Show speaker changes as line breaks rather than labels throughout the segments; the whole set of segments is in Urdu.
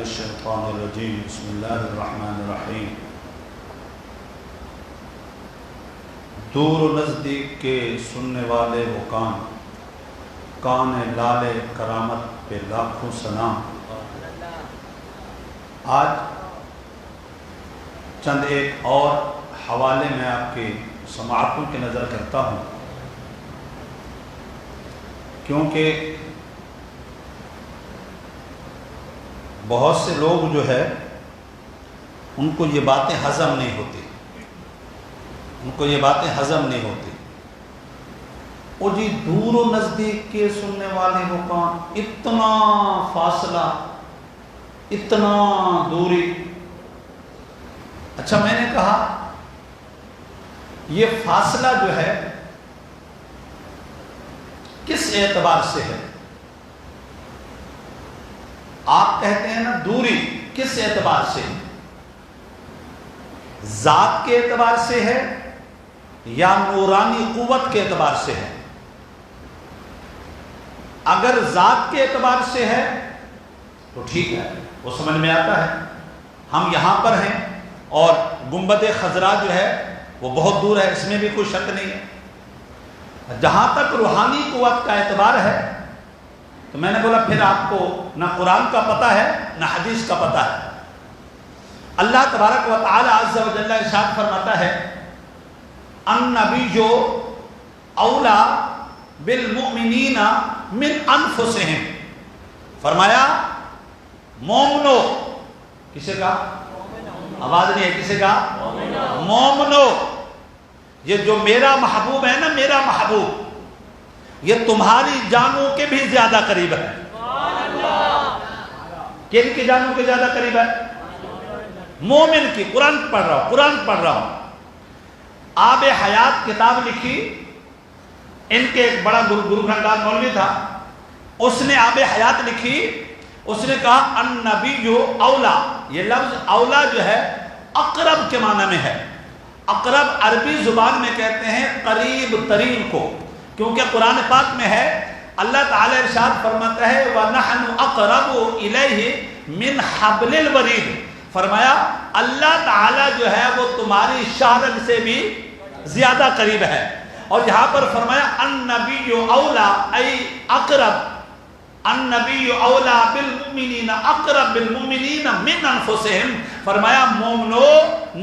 الشیطان الرجیم بسم اللہ الرحمن الرحیم۔ دور و نزدیک کے سننے والے وہ کان لالے کرامت پہ لاکھوں سلام۔ آج چند ایک اور حوالے میں آپ کی سماعتوں کی نظر کرتا ہوں، کیونکہ بہت سے لوگ جو ہے ان کو یہ باتیں ہضم نہیں ہوتی، اور جی دور و نزدیک کے سننے والے وہ کان، اتنا فاصلہ، اتنا دوری۔ اچھا، میں نے کہا یہ فاصلہ جو ہے کس اعتبار سے ہے؟ آپ کہتے ہیں نا دوری، کس اعتبار سے؟ ذات کے اعتبار سے ہے یا نورانی قوت کے اعتبار سے ہے؟ اگر ذات کے اعتبار سے ہے تو ٹھیک ہے، وہ سمجھ میں آتا ہے۔ ہم یہاں پر ہیں اور گنبد خضرا جو ہے وہ بہت دور ہے، اس میں بھی کوئی شک نہیں ہے۔ جہاں تک روحانی قوت کا اعتبار ہے تو میں نے بولا پھر آپ کو نہ قرآن کا پتہ ہے نہ حدیث کا پتہ ہے۔ اللہ تبارک و تعالی عز و جل ارشاد فرماتا ہے النبی اولا بالمؤمنین من انفسہم، فرمایا مومنو، کسے کا؟ آواز نہیں ہے، کسے کا؟ مومنو، یہ جو میرا محبوب ہے نا، میرا محبوب، یہ تمہاری جانوں کے بھی زیادہ قریب ہے۔ کن کی جانوں کے زیادہ قریب ہے؟ مومن کی۔ قرآن پڑھ رہا ہوں۔ آب حیات کتاب لکھی، ان کے ایک بڑا گرو گھنٹال مولوی تھا، اس نے آب حیات لکھی، اس نے کہا النبی اولا، یہ لفظ اولا جو ہے اقرب کے معنی میں ہے۔ اقرب عربی زبان میں کہتے ہیں قریب ترین کو، کیونکہ قرآن پاک میں ہے اللہ تعالی ارشاد فرماتا ہے وَنَحْنُ أَقْرَبُ إِلَيْهِ مِنْ حَبْلِ الْوَرِيدِ، فرمایا اللہ تعالی جو ہے وہ تمہاری شاہ سے بھی زیادہ قریب ہے۔ اور یہاں پر فرمایا النبی اولا ای اقرب، النبی اولا بالمؤمنین اقرب بالمؤمنین من انفسہم، فرمایا مومنو،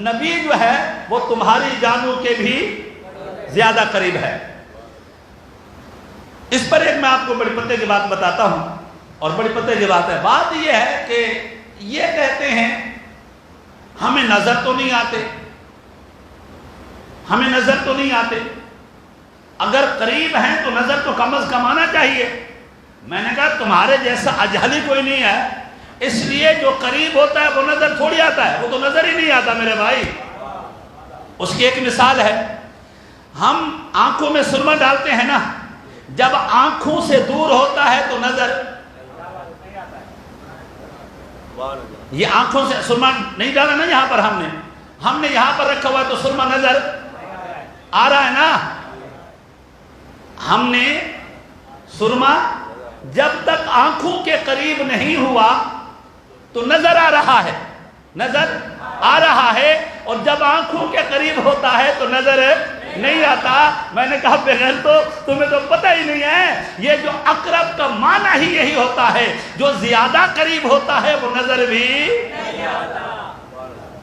نبی جو ہے وہ تمہاری جانوں کے بھی زیادہ قریب ہے۔ اس پر ایک میں آپ کو بڑی پتے کی بات بتاتا ہوں، اور بڑی پتے کی بات ہے، بات یہ ہے کہ یہ کہتے ہیں ہمیں نظر تو نہیں آتے، اگر قریب ہیں تو نظر تو کم از کم آنا چاہیے۔ میں نے کہا تمہارے جیسا اجہلی کوئی نہیں ہے، اس لیے جو قریب ہوتا ہے وہ نظر تھوڑی آتا ہے، وہ تو نظر ہی نہیں آتا میرے بھائی۔ اس کی ایک مثال ہے، ہم آنکھوں میں سرما ڈالتے ہیں نا، جب آنکھوں سے دور ہوتا ہے تو نظر، یہ آنکھوں سے سرما نہیں ڈالا نا یہاں پر، ہم نے یہاں پر رکھا ہوا ہے تو سرما نظر آ رہا ہے نا۔ ہم نے سرما جب تک آنکھوں کے قریب نہیں ہوا تو نظر آ رہا ہے، اور جب آنکھوں کے قریب ہوتا ہے تو نظر نہیں آتا۔ میں نے کہا بغیر تو تمہیں تو پتہ ہی نہیں ہے، یہ جو اقرب کا معنی ہی یہی ہوتا ہے، جو زیادہ قریب ہوتا ہے وہ نظر بھی نہیں آتا۔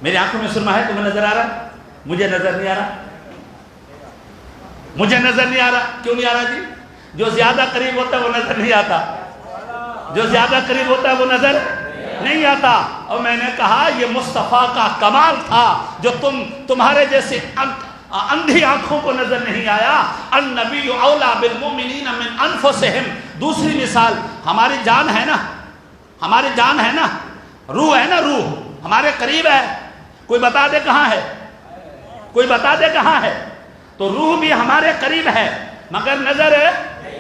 میری آنکھوں میں سرما ہے، تمہیں نظر آ رہا؟ مجھے نظر نہیں آ رہا۔ کیوں نہیں آ رہا جی؟ جو زیادہ قریب ہوتا ہے وہ نظر نہیں آتا، اور میں نے کہا یہ مصطفیٰ کا کمال تھا جو تمہارے جیسے اندھی آنکھوں کو نظر نہیں آیا۔ النبی اولا بالمؤمنین من انفسہم۔ دوسری مثال، ہماری جان ہے نا، روح ہے نا، روح ہمارے قریب ہے، کوئی بتا دے کہاں ہے؟ تو روح بھی ہمارے قریب ہے مگر نظر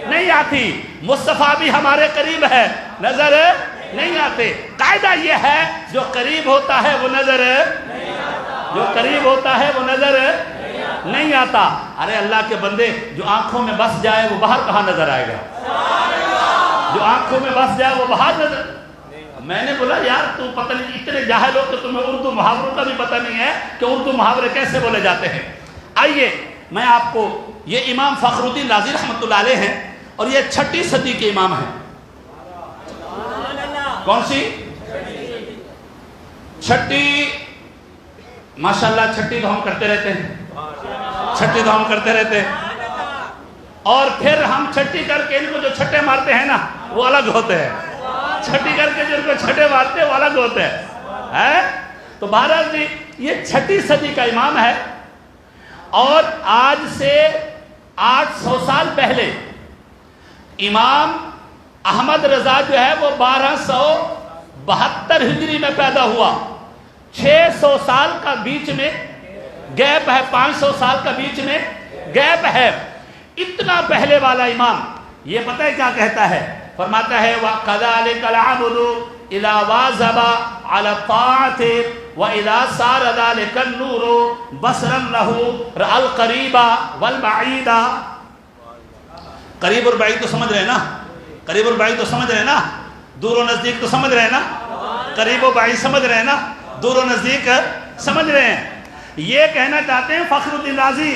نہیں آتی، مصطفیٰ بھی ہمارے قریب ہے، نظر نہیں آتے۔ قاعدہ یہ ہے جو قریب ہوتا ہے وہ نظر نہیں آتا۔ ارے اللہ کے بندے، جو آنکھوں میں بس جائے وہ باہر کہاں نظر آئے گا؟ جو آنکھوں میں بس جائے وہ باہر نظر، میں نے بولا یار تو پتہ نہیں اتنے جاہل ہو کہ تمہیں اردو محاوروں کا بھی پتہ نہیں ہے کہ اردو محاورے کیسے بولے جاتے ہیں. آئیے میں آپ کو، یہ امام فخر الدین رازی رحمۃ اللہ علیہ ہیں اور یہ 6 صدی کے امام ہیں. کون سی 6؟ ماشاءاللہ 6 تو ہم کرتے رہتے ہیں، 6 تو ہم کرتے رہتے ہیں. اور پھر ہم 6 کر کے ان کو جو چھٹے مارتے ہیں نا وہ الگ ہوتے ہیں. 6 کر کے جو ان کو چھٹے مارتے ہیں وہ الگ ہوتے ہیں. تو بہرحال جی یہ 6 صدی کا امام ہے. اور آج سے 800 سال پہلے امام احمد رضا جو ہے وہ 1272 ہجری میں پیدا ہوا. 600 سال کا بیچ میں گیپ ہے، 500 سال کا بیچ میں گیپ ہے. اتنا پہلے والا امام یہ پتہ ہے کیا کہتا ہے؟ فرماتا ہے وَكَذَلِكَ الْعَبْدُ إِذَا وَاظَبَ عَلَى الطَّاعَةِ وَإِذَا صَارَ ذَلِكَ النُّورُ بَصْرًا لَهُ رَأَى الْقَرِيبَ وَالْبَعِيدَ. قریب اور بعید تو سمجھ رہے ہیں نا؟ قریب اور بعید تو سمجھ رہے ہیں نا؟ دور و نزدیک تو سمجھ رہے ہیں نا؟ قریب و بعید سمجھ رہے ہیں نا؟ دور و نزدیک سمجھ رہے ہیں. یہ کہنا چاہتے ہیں فخر الدین رازی،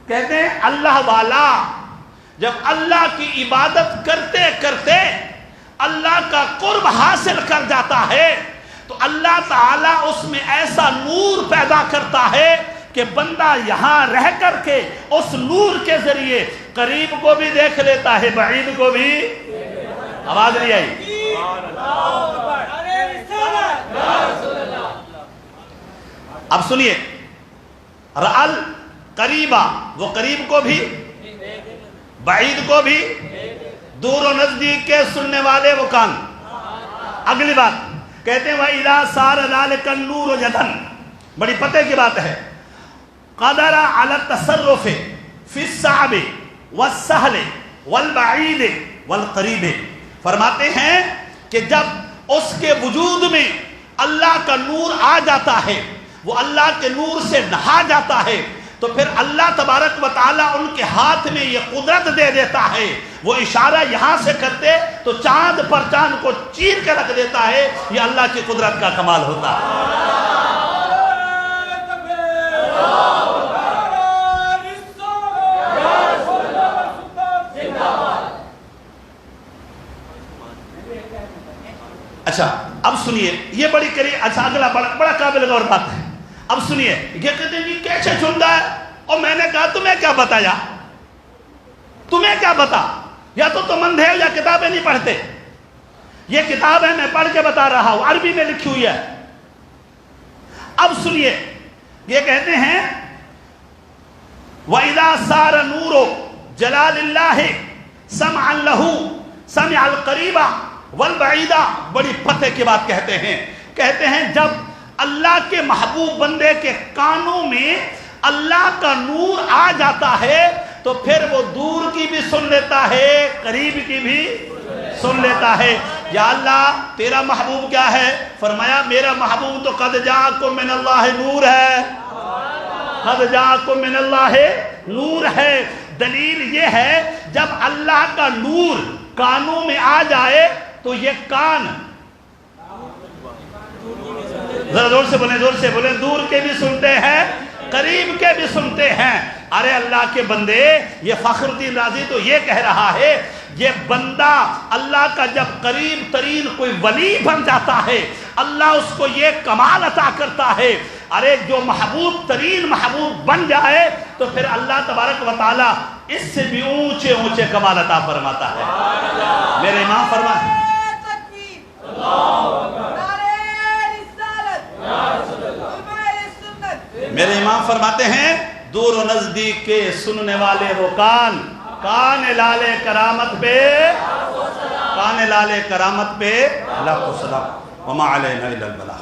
کہتے ہیں اللہ والا جب اللہ کی عبادت کرتے کرتے اللہ کا قرب حاصل کر جاتا ہے تو اللہ تعالیٰ اس میں ایسا نور پیدا کرتا ہے کہ بندہ یہاں رہ کر کے اس نور کے ذریعے قریب کو بھی دیکھ لیتا ہے، بعید کو بھی. آواز نہیں آئی؟ اب سنیے، رأل قریبا، وہ قریب کو بھی بعید کو بھی، دور و نزدیک کے سننے والے وہ کان. اگلی بات کہتے ہیں وَإِذَا صَارَ ذَلِكَ النُّورُ جَدًا، بڑی پتہ کی بات ہے. قَدَرَ عَلَى التَّصَرُّفِ فِي الصَّعْبِ وَالسَّهْلِ وَالْبَعِيدِ وَالْقَرِيبِ. فرماتے ہیں کہ جب اس کے وجود میں اللہ کا نور آ جاتا ہے، وہ اللہ کے نور سے نہا جاتا ہے، تو پھر اللہ تبارک و تعالیٰ ان کے ہاتھ میں یہ قدرت دے دیتا ہے. وہ اشارہ یہاں سے کرتے تو چاند پر چاند کو چیر کے رکھ دیتا ہے. یہ اللہ کی قدرت کا کمال ہوتا ہے. اچھا اب سنیے، یہ بڑی اچھا اگلا بڑا قابل غور بات ہے. اب سنیے، یہ کہتے ہیں یہ کیسے چنتا ہے؟ اور میں نے کہا تمہیں کیا بتایا؟ تمہیں کیا بتا؟ یا تو تم اندھے ہو یا کتابیں نہیں پڑھتے. یہ کتاب ہے، میں پڑھ کے بتا رہا ہوں، عربی میں لکھی ہوئی ہے. اب سنیے، یہ کہتے ہیں وَإِذَا صَارَ نُورُ جَلَالِ اللَّهِ سَمْعًا لَهُ سَمِعَ الْقَرِيبَ وَالْبَعِيدَ. بڑی پتہ کی بات کہتے ہیں جب اللہ کے محبوب بندے کے کانوں میں اللہ کا نور آ جاتا ہے تو پھر وہ دور کی بھی سن لیتا ہے، قریب کی بھی سن لیتا ہے. یا اللہ تیرا محبوب کیا ہے؟ فرمایا میرا محبوب تو قد جاءکم من اللہ نور ہے، قد جاءکم من اللہ نور ہے. دلیل یہ ہے جب اللہ کا نور کانوں میں آ جائے تو یہ کان، ذرا زور سے بولیں، دور کے بھی سنتے ہیں، قریب کے بھی سنتے ہیں. ارے اللہ کے بندے، یہ فخر الدین رازی تو یہ کہہ رہا ہے یہ بندہ اللہ کا جب قریب ترین کوئی ولی بن جاتا ہے اللہ اس کو یہ کمال عطا کرتا ہے. ارے جو محبوب ترین محبوب بن جائے تو پھر اللہ تبارک و تعالیٰ اس سے بھی اونچے اونچے کمال عطا فرماتا ہے. میرے امام فرمائے میرے امام فرماتے ہیں دور و نزدیک کے سننے والے وہ کان لال کرامت پہ، کان لال کرامت پہ لاکھوں سلام. وما علینا الا البلاغ.